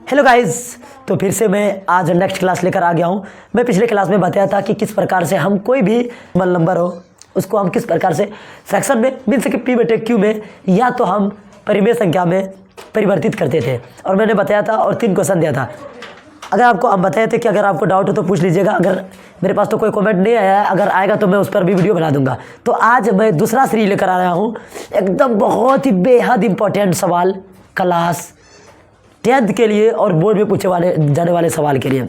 Hello guys, तो फिर से मैं आज नेक्स्ट क्लास लेकर आ गया हूँ। मैं पिछले क्लास में बताया था कि किस प्रकार से हम कोई भी मन नंबर हो उसको हम किस प्रकार से फ्रैक्शन में मीन्स कि पी बटे क्यू में या तो हम परिमेय संख्या में परिवर्तित करते थे और मैंने बताया था और 3 क्वेश्चन दिया था। अगर आपको हम बताए थे कि अगर आपको डाउट हो तो पूछ लीजिएगा। अगर मेरे पास तो कोई कमेंट नहीं आया है, अगर आएगा तो मैं उस पर भी वीडियो बना दूंगा। तो आज मैं दूसरा सीरीज लेकर आ रहा हूँ, एकदम बहुत ही बेहद इंपॉर्टेंट सवाल क्लास 10th के लिए और बोर्ड में पूछे जाने वाले सवाल के लिए।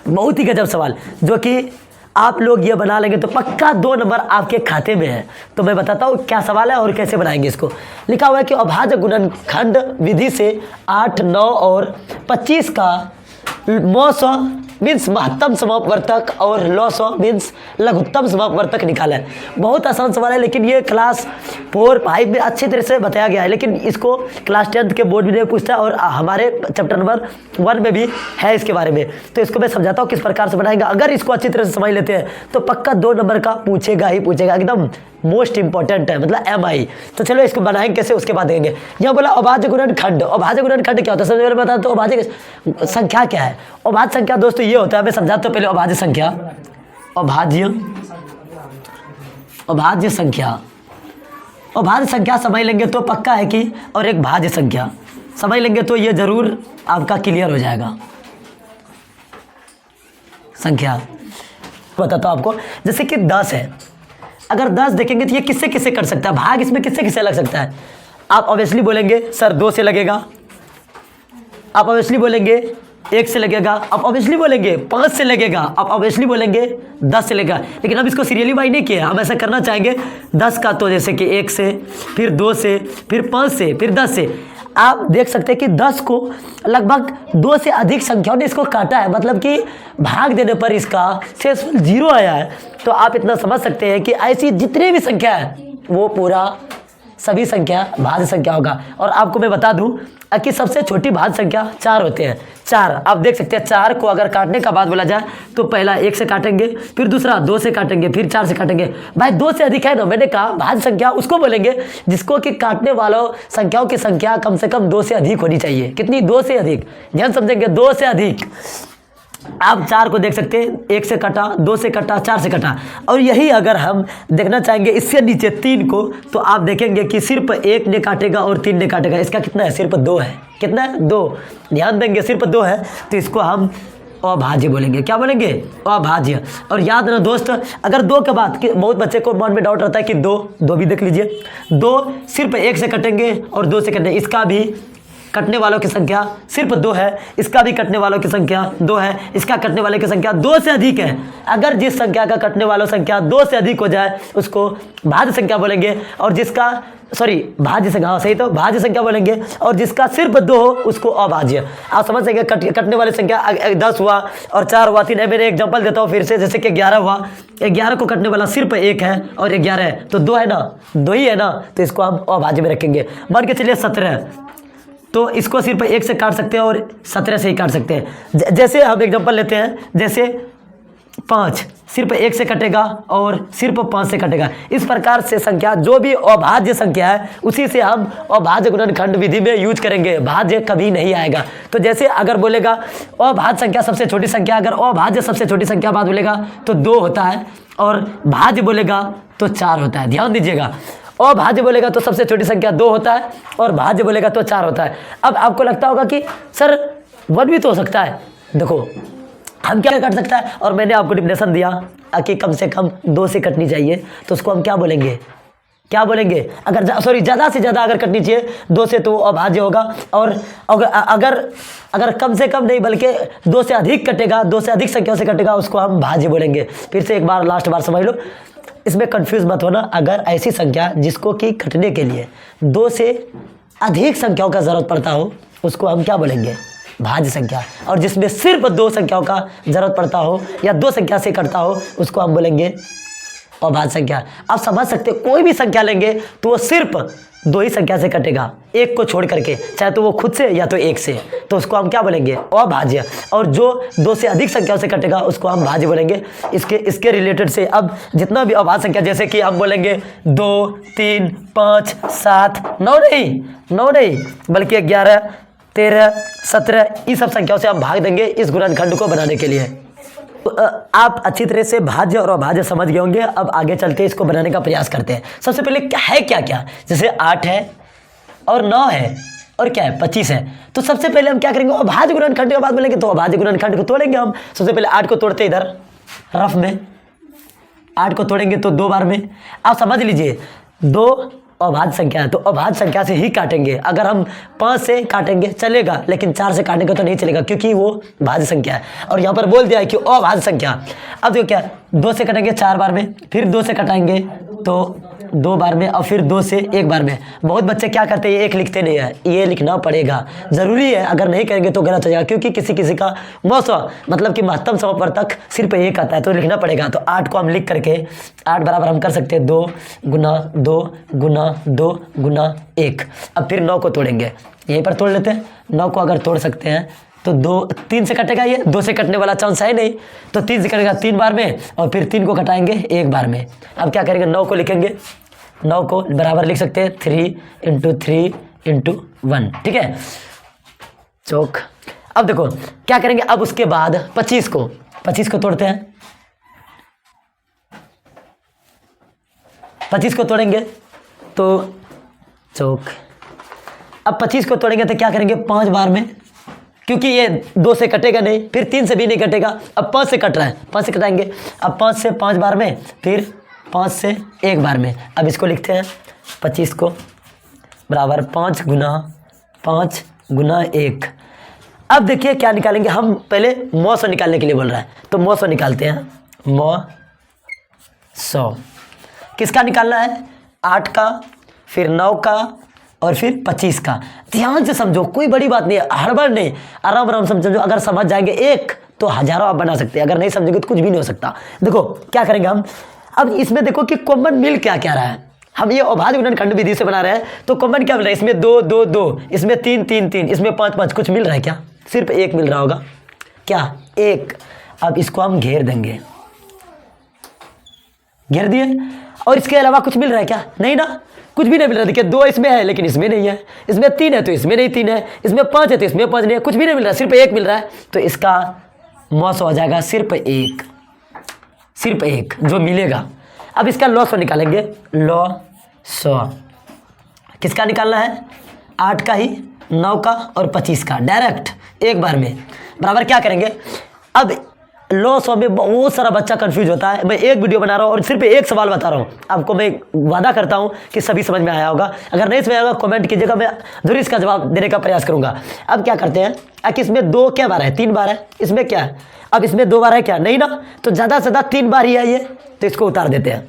बहुत ही गजब सवाल जो कि आप लोग ये बना लेंगे तो पक्का 2 नंबर आपके खाते में है। तो मैं बताता हूँ क्या सवाल है और कैसे बनाएंगे इसको। लिखा हुआ है कि अभाज्य गुणनखंड विधि से 8, 9 और 25 का मौसौ मीन्स महत्तम समापवर्तक और लौसौ मीन्स लघुत्तम समापवर्तक निकाला है। बहुत आसान सवाल है, लेकिन ये क्लास 4, 5 में अच्छी तरह से बताया गया है, लेकिन इसको क्लास 10th के बोर्ड में नहीं पूछता और हमारे चैप्टर नंबर 1 में भी है इसके बारे में। तो इसको मैं समझाता हूँ किस प्रकार से बनाएगा। अगर इसको अच्छी तरह से समझ लेते हैं तो पक्का 2 नंबर का पूछेगा ही पूछेगा, एकदम मोस्ट इंपॉर्टेंट है, मतलब MI। तो चलो इसको बनाएंगे कैसे उसके बाद देंगे। यहाँ बोला अभाज्य गुणनखंड। अभाज्य गुणनखंड क्या होता है सबसे पहले बता दो। अभाज्य संख्या क्या है? अभाज्य संख्या दोस्तों ये होता है, मैं समझाता हूँ पहले। अभाज्य संख्या, अभाज्य संख्या समझ लेंगे तो पक्का है कि, और एक भाज्य संख्या समझ लेंगे तो ये जरूर आपका क्लियर हो जाएगा। संख्या बताता हूँ आपको, जैसे कि 10 है। अगर 10 देखेंगे तो ये किससे किससे कट सकता है, भाग इसमें किससे किससे लग सकता है। आप ऑब्वियसली बोलेंगे सर 2 से लगेगा, आप ऑब्वियसली बोलेंगे 1 से लगेगा, आप ऑब्वियसली बोलेंगे 5 से लगेगा, आप ऑब्वियसली बोलेंगे 10 से लगेगा। लेकिन अब इसको सीरियली बाई नहीं किया, हम ऐसा करना चाहेंगे 10 का तो जैसे कि 1 से, फिर 2 से, फिर 5 से, फिर 10 से। आप देख सकते हैं कि 10 को लगभग 2 से अधिक संख्याओं ने इसको काटा है, मतलब कि भाग देने पर इसका शेषफल 0 आया है। तो आप इतना समझ सकते हैं कि ऐसी जितनी भी संख्या है वो पूरा सभी संख्या भाज्य संख्या होगा। और आपको मैं बता दूं कि सबसे छोटी भाज्य संख्या 4 होते हैं। 4 आप देख सकते हैं, 4 को अगर काटने का बात बोला जाए तो पहला 1 से काटेंगे, फिर दूसरा 2 से काटेंगे, फिर 4 से काटेंगे। भाई 2 से अधिक है ना, मैंने कहा भाज्य संख्या उसको बोलेंगे जिसको कि काटने वालों संख्याओं की संख्या कम से कम 2 से अधिक होनी चाहिए। कितनी? 2 से अधिक। ध्यान समझेंगे, 2 से अधिक। आप 4 को देख सकते हैं, 1 से कटा, 2 से कटा, 4 से कटा। और यही अगर हम देखना चाहेंगे इससे नीचे 3 को, तो आप देखेंगे कि सिर्फ 1 ने काटेगा और 3 ने काटेगा। इसका कितना है? सिर्फ 2 है। कितना है? 2। ध्यान देंगे सिर्फ 2 है, तो इसको हम अभाज्य बोलेंगे। क्या बोलेंगे? अभाज्य। और याद रखना दोस्त, अगर 2 के बाद बहुत बच्चे को मन में डाउट रहता है कि 2 भी देख लीजिए। 2 सिर्फ 1 से कटेंगे और 2 से कटेंगे, इसका भी कटने वालों की संख्या सिर्फ 2 है, इसका भी कटने वालों की संख्या 2 है, इसका कटने वाले की संख्या 2 से अधिक है। अगर जिस संख्या का कटने वालों संख्या 2 से अधिक हो जाए उसको भाज्य संख्या बोलेंगे, और जिसका भाज्य संख्या, हाँ सही, तो भाज्य संख्या बोलेंगे। और जिसका सिर्फ 2 हो उसको अभाज्य। आप समझ सकेंगे कटने वाली संख्या 10 हुआ और 4 हुआ, 3 है। मैंने एग्जांपल देता हूँ फिर से, जैसे कि 11 हुआ, 11 को कटने वाला सिर्फ 1 है और 11 है, तो 2 है ना, 2 ही है ना, तो इसको हम अभाज्य में रखेंगे। मान के चलिए 17, तो इसको सिर्फ 1 से काट सकते हैं और 17 से ही काट सकते हैं। जैसे हम एग्जांपल लेते हैं, जैसे 5 सिर्फ 1 से कटेगा और सिर्फ 5 से कटेगा। इस प्रकार से संख्या जो भी अभाज्य संख्या है उसी से हम अभाज्य गुणनखंड विधि में यूज करेंगे, भाज्य कभी नहीं आएगा। तो जैसे अगर बोलेगा अभाज्य संख्या सबसे छोटी संख्या, अगर अभाज्य सबसे छोटी संख्या बात बोलेगा तो 2 होता है, और भाज्य बोलेगा तो 4 होता है। ध्यान दीजिएगा, अभाज्य बोलेगा तो सबसे छोटी संख्या 2 होता है और भाज्य बोलेगा तो 4 होता है। अब आपको लगता होगा कि सर 1 भी तो हो सकता है। देखो हम क्या कर सकता है, और मैंने आपको डिफिनेशन दिया कि कम से कम 2 से कटनी चाहिए, तो उसको हम क्या बोलेंगे? क्या बोलेंगे? अगर ज़्यादा से ज़्यादा अगर कटनी चाहिए 2 से तो अभाज्य होगा, और अगर कम से कम नहीं बल्कि 2 से अधिक कटेगा, 2 से अधिक संख्या से कटेगा, उसको हम भाज्य बोलेंगे। फिर से एक बार लास्ट बार समझ लो, इसमें कंफ्यूज मत होना। अगर ऐसी संख्या जिसको कि कटने के लिए 2 से अधिक संख्याओं का जरूरत पड़ता हो उसको हम क्या बोलेंगे? भाज्य संख्या। और जिसमें सिर्फ 2 संख्याओं का जरूरत पड़ता हो या 2 संख्या से कटता हो उसको हम बोलेंगे अभाज्य संख्या। आप समझ सकते हैं, कोई भी संख्या लेंगे तो वो सिर्फ 2 ही संख्या से कटेगा, 1 को छोड़ करके, चाहे तो वो खुद से या तो 1 से, तो उसको हम क्या बोलेंगे? अभाज्य। और जो 2 से अधिक संख्याओं से कटेगा उसको हम भाज्य बोलेंगे। इसके रिलेटेड से अब जितना भी अभाज्य संख्या, जैसे कि हम बोलेंगे 2, 3, 5, 7, 9 नहीं बल्कि 11, 13, 17 ये सब संख्याओं से हम भाग देंगे इस गुणनखंड को बनाने के लिए। तो आप अच्छी तरह से भाज्य और अभाज्य समझ गए होंगे। अब आगे चलते इसको बनाने का प्रयास करते हैं। सबसे पहले क्या क्या, जैसे 8 है और 9 है और क्या है 25 है। तो सबसे पहले हम क्या करेंगे, अभाज्य गुणनखंड के बाद बोलेंगे तो अभाज्य गुणनखंड को तोड़ेंगे हम। सबसे पहले 8 को तोड़ते इधर रफ में, 8 को तोड़ेंगे तो 2 बार में। आप समझ लीजिए 2 अभाज्य संख्या है तो अभाज्य संख्या से ही काटेंगे। अगर हम 5 से काटेंगे चलेगा, लेकिन 4 से काटेंगे तो नहीं चलेगा क्योंकि वो भाज्य संख्या है। और यहाँ पर बोल दिया है कि अभाज्य संख्या। अब देखो क्या, 2 से कटेंगे 4 बार में, फिर 2 से कटाएंगे तो 2 बार में, और फिर 2 से 1 बार में। बहुत बच्चे क्या करते हैं, 1 लिखते नहीं है, ये लिखना पड़ेगा, ज़रूरी है। अगर नहीं करेंगे तो गलत हो जाएगा क्योंकि किसी किसी का मौसम मतलब कि महत्तम समय पर तक सिर्फ 1 आता है तो लिखना पड़ेगा। तो 8 को हम लिख करके 8 बराबर हम कर सकते हैं 2 गुना 2 गुना 2 गुना 1। अब फिर 9 को तोड़ेंगे, यहीं पर तोड़ लेते हैं। 9 को अगर तोड़ सकते हैं तो 3 से कटेगा, ये 2 से कटने वाला चांस है नहीं, तो 3 से कटेगा 3 बार में, और फिर 3 को कटाएंगे 1 बार में। अब क्या करेंगे, 9 को लिखेंगे, 9 को बराबर लिख सकते हैं 3 × 3 × 1, ठीक है चौक। अब देखो क्या करेंगे, अब उसके बाद 25 को तोड़ते हैं। 25 को तोड़ेंगे तो चौक। अब 25 को तोड़ेंगे तो क्या करेंगे 5 बार में, क्योंकि ये 2 से कटेगा नहीं, फिर 3 से भी नहीं कटेगा। अब 5 से कट रहा है, 5 से कटाएंगे। अब 5 से 5 बार में, फिर 5 से 1 बार में। अब इसको लिखते हैं 25 को बराबर 5 गुना 1। अब देखिए क्या निकालेंगे हम, पहले मौ 100 निकालने के लिए बोल रहा है तो मौ 100 निकालते हैं। मौ 100 किसका निकालना है, 8 का, फिर 9 का और फिर 25 का। ध्यान से समझो, कोई बड़ी बात नहीं है, हड़बड़ नहीं, आराम आराम समझो। अगर समझ जाएंगे एक तो हजारों आप बना सकते हैं, अगर नहीं समझेंगे तो कुछ भी नहीं हो सकता। देखो क्या करेंगे हम, अब इसमें देखो कि कॉमन मिल क्या क्या रहा है। हम ये अभाज्य गुणनखंड विधि से बना रहे हैं तो कॉमन क्या मिल रहा है, इसमें 2 2 2, इसमें 3 3 3, इसमें 5 5, कुछ मिल रहा है क्या, सिर्फ 1 मिल रहा होगा, क्या 1। अब इसको हम घेर देंगे, घेर दिए, और इसके अलावा कुछ मिल रहा है क्या, नहीं ना, कुछ भी नहीं मिल रहा। देखिए 2 इसमें है लेकिन इसमें नहीं है, इसमें 3 है तो इसमें नहीं 3 है, इसमें 5 है तो इसमें 5 नहीं है, कुछ भी नहीं मिल रहा, सिर्फ 1 मिल रहा है। तो इसका मौस हो जाएगा सिर्फ 1 जो मिलेगा। अब इसका लॉ 100 निकालेंगे, लॉ 100 किसका निकालना है, 8 का ही, 9 का और 25 का, डायरेक्ट 1 बार में। बराबर क्या करेंगे, अब लॉ 100 में बहुत सारा बच्चा कंफ्यूज होता है। मैं एक वीडियो बना रहा हूँ और सिर्फ एक सवाल बता रहा हूँ आपको। मैं वादा करता हूँ कि सभी समझ में आया होगा, अगर नहीं समझ आएगा कमेंट कीजिएगा, मैं जरूर इसका जवाब देने का प्रयास करूँगा। अब क्या करते हैं, कि इसमें 2 क्या बार है, 3 बार है, इसमें क्या है, अब इसमें 2 बार है क्या, नहीं ना, तो ज़्यादा से ज़्यादा 3 बार ही है ये, तो इसको उतार देते हैं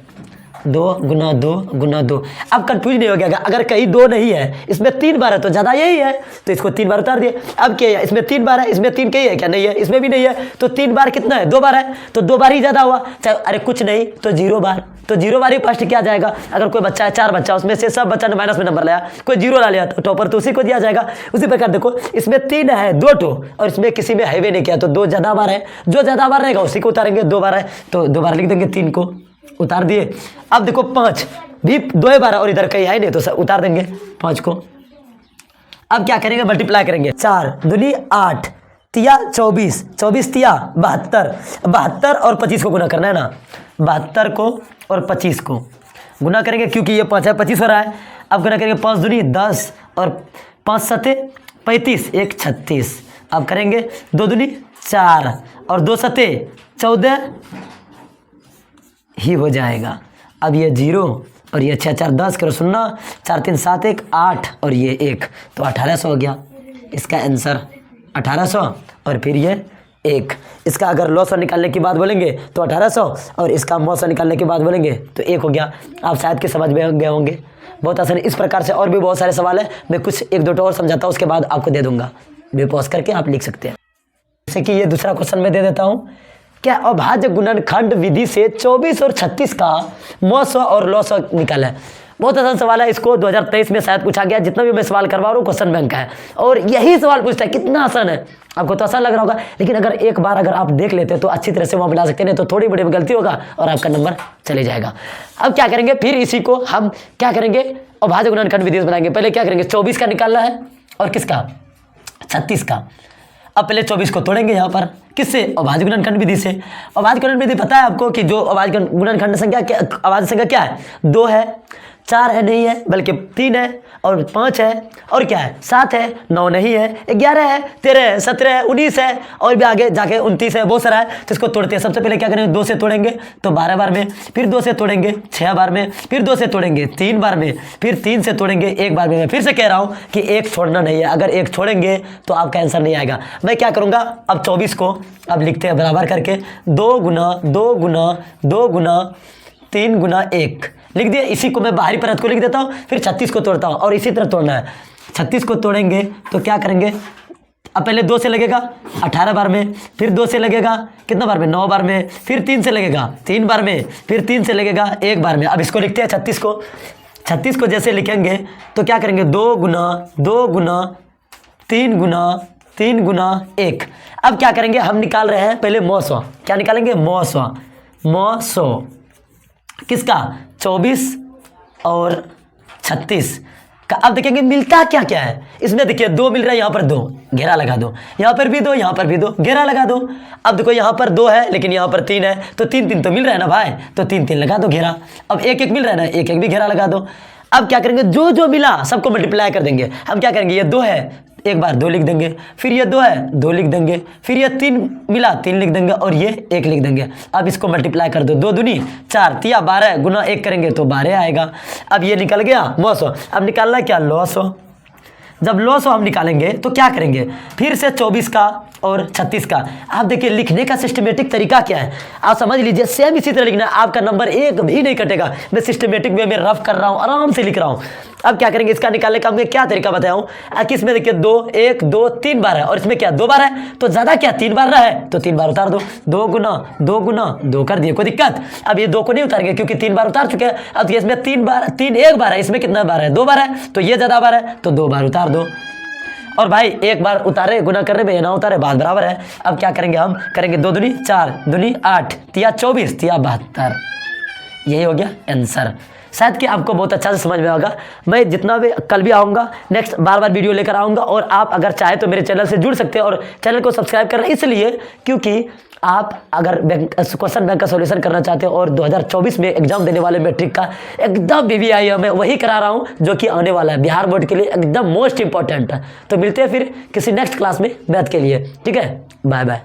2 गुना 2 गुना 2। अब कंफ्यूज नहीं हो गया, अगर कहीं 2 नहीं है, इसमें 3 बार है तो ज़्यादा यही है, तो इसको 3 बार उतार दिए। अब क्या है, इसमें 3 बार है, इसमें 3 कहीं है क्या, नहीं है, इसमें भी नहीं है, तो 3 बार कितना है, 2 बार है, तो 2 बार ही ज़्यादा हुआ। चाहे अरे कुछ नहीं तो 0 बार, तो 0 बार ही फर्स्ट किया जाएगा। अगर कोई बच्चा है 4 बच्चा, उसमें से सब बच्चा ने माइनस में नंबर लाया, कोई 0 ला लिया तो टॉपर तो उसी को दिया जाएगा। उसी प्रकार देखो इसमें 3 है 2 टो, और इसमें किसी में हाईवे नहीं किया तो 2 ज़्यादा बार है, जो ज़्यादा बार रहेगा उसी को उतारेंगे। 2 बार है तो 2 बार लिख देंगे, 3 को उतार दिए। अब देखो 5 भी 2 बार और इधर कहीं है नहीं तो उतार देंगे 5 को। अब क्या करेंगे, मल्टीप्लाई करेंगे, 4 दूनी 8 तिया 24, 24 तिया 72, 72 और 25 को गुना करना है ना, 72 को और 25 को गुना करेंगे क्योंकि ये 5 है, 25 हो रहा है। अब गुना करेंगे 5 दूनी 10 और 5 सते 35, 1 36। अब करेंगे 2 दूनी 4 और 2 सते 14 ही हो जाएगा। अब ये 0 और ये 6 4 10 करो 0, 4 3 7 1 8 और ये 1, तो 1800 हो गया इसका आंसर, 1800 और फिर ये 1। इसका अगर लॉ 100 निकालने की बात बोलेंगे तो 1800 और इसका मौ 100 निकालने की बात बोलेंगे तो 1 हो गया। आप शायद कि समझ में गए होंगे, बहुत आसान है। इस प्रकार से और भी बहुत सारे सवाल है, मैं कुछ 1-2 और समझाता हूँ, उसके बाद आपको दे दूंगा, वीडियो पॉज करके आप लिख सकते हैं। जैसे कि ये दूसरा क्वेश्चन मैं दे देता हूँ, क्या अभाज्य गुणनखंड विधि से 24 और 36 का मौ 100 और लॉ 100 निकाला है। बहुत आसान सवाल है, इसको 2023 में शायद पूछा गया। जितना भी मैं सवाल करवा रहा हूँ क्वेश्चन बैंक का है और यही सवाल पूछता है, कितना आसान है। आपको तो आसान लग रहा होगा, लेकिन अगर एक बार अगर आप देख लेते तो अच्छी तरह से वहाँ बना सकते हैं, तो थोड़ी बड़ी गलती होगा और आपका नंबर चले जाएगा। अब क्या करेंगे, फिर इसी को हम क्या करेंगे, अभाज्य गुणनखंड विधि से बनाएंगे। पहले क्या करेंगे, 24 का निकालना है और किसका 36 का। अब पहले 24 को तोड़ेंगे यहाँ पर किससे, अभाज्य गुणनखंड विधि से। अभाज्य गुणन विधि पता है आपको कि जो अभाज्य गुणनखंड संख्या अभाज्य संख्या क्या है, 2 है, 4 है, नहीं है बल्कि 3 है, और 5 है, और क्या है 7 है, 9 नहीं है, 11 है, 13 है, 17 है, 19 है, और भी आगे जाके 29 है, बहुत सारा है। तो इसको तोड़ते हैं। सबसे पहले क्या करेंगे, 2 से तोड़ेंगे तो 12 बार में, फिर 2 से तोड़ेंगे 6 बार में, फिर 2 से तोड़ेंगे 3 बार में, फिर 3 से तोड़ेंगे 1 बार में। मैं फिर से कह रहा हूँ कि एक छोड़ना नहीं है, अगर एक छोड़ेंगे तो आपका आंसर नहीं आएगा। मैं क्या करूँगा, अब 24 को अब लिखते हैं बराबर करके, 2 गुना 2 गुना 2 गुना 3 गुना 1 लिख दिया। इसी को मैं बाहरी परत को लिख देता हूँ, फिर 36 को तोड़ता हूँ और इसी तरह तोड़ना है। 36 को तोड़ेंगे तो क्या करेंगे, अब पहले 2 से लगेगा 18 बार में, फिर 2 से लगेगा कितना बार में, 9 बार में, फिर 3 से लगेगा 3 बार में, फिर 3 से लगेगा 1 बार में। अब इसको लिखते हैं 36 को। 36 को जैसे लिखेंगे तो क्या करेंगे, 2 गुना 2 गुना 3 गुना 3 गुना 1। अब क्या करेंगे, हम निकाल रहे हैं पहले मौसवा। क्या निकालेंगे, मौसवा। मौसो किसका, 24 और 36 का। अब देखेंगे मिलता क्या क्या है इसमें। देखिए 2 मिल रहा है, यहाँ पर 2 घेरा लगा दो, यहाँ पर भी 2, यहाँ पर भी 2 घेरा लगा दो। अब देखो यहाँ पर 2 है लेकिन यहाँ पर 3 है, तो 3 3 तो मिल रहा है ना भाई, तो 3 3 लगा दो घेरा। अब 1 1 मिल रहा है ना, 1 1 भी घेरा लगा दो। अब क्या करेंगे, जो जो मिला सबको मल्टीप्लाई कर देंगे। हम क्या करेंगे, ये 2 है, एक बार 2 लिख देंगे, फिर ये 2 है 2 लिख देंगे, फिर ये 3 मिला 3 लिख देंगे, और ये 1 लिख देंगे। अब इसको मल्टीप्लाई कर दो, 2 दूनी 4 तिया 12 गुना 1 करेंगे तो 12 आएगा। अब ये निकल गया मौसो। अब निकालना है क्या, लॉसो। जब लॉसो हम निकालेंगे तो क्या करेंगे, फिर से 24 का और 36 का। आप देखिए लिखने का सिस्टमेटिक तरीका क्या है, आप समझ लीजिए। सेम इसी तरह लिखना है, आपका नंबर एक भी नहीं कटेगा। मैं सिस्टमेटिक वे में रफ कर रहा हूँ, आराम से लिख रहा हूँ। अब क्या करेंगे, इसका निकालने का मैं क्या तरीका बताया हूँ कि इसमें देखिए 2 1 2 3 बार है, और इसमें क्या 2 बार है, तो ज़्यादा क्या 3 बार रहा है तो 3 बार उतार दो। 2 गुना 2 गुना 2 कर दिए, कोई दिक्कत। अब ये 2 को नहीं उतारेंगे क्योंकि 3 बार उतार चुके हैं। अब इसमें 3 बार 3 1 बार है, इसमें कितना बार है, 2 बार है, तो ये ज़्यादा बार है तो 2 बार उतार दो। और भाई 1 बार उतारे गुना करने में, ना उतारे बात बराबर है। अब क्या करेंगे, हम करेंगे 2 दूनी 4 दूनी 8 तिया 24 तिया 72। यही हो गया आंसर। शायद कि आपको बहुत अच्छा से समझ में आएगा। मैं जितना भी कल भी आऊँगा, नेक्स्ट बार बार वीडियो लेकर आऊँगा, और आप अगर चाहे तो मेरे चैनल से जुड़ सकते हैं। और चैनल को सब्सक्राइब करना इसलिए क्योंकि आप अगर क्वेश्चन बैंक का सॉल्यूशन करना चाहते हो और 2024 में एग्जाम देने वाले मैट्रिक का एकदम BVI मैं वही करा रहा हूँ जो कि आने वाला है बिहार बोर्ड के लिए एकदम मोस्ट इंपॉर्टेंट है। तो मिलते हैं फिर किसी नेक्स्ट क्लास में मैथ के लिए, ठीक है, बाय बाय।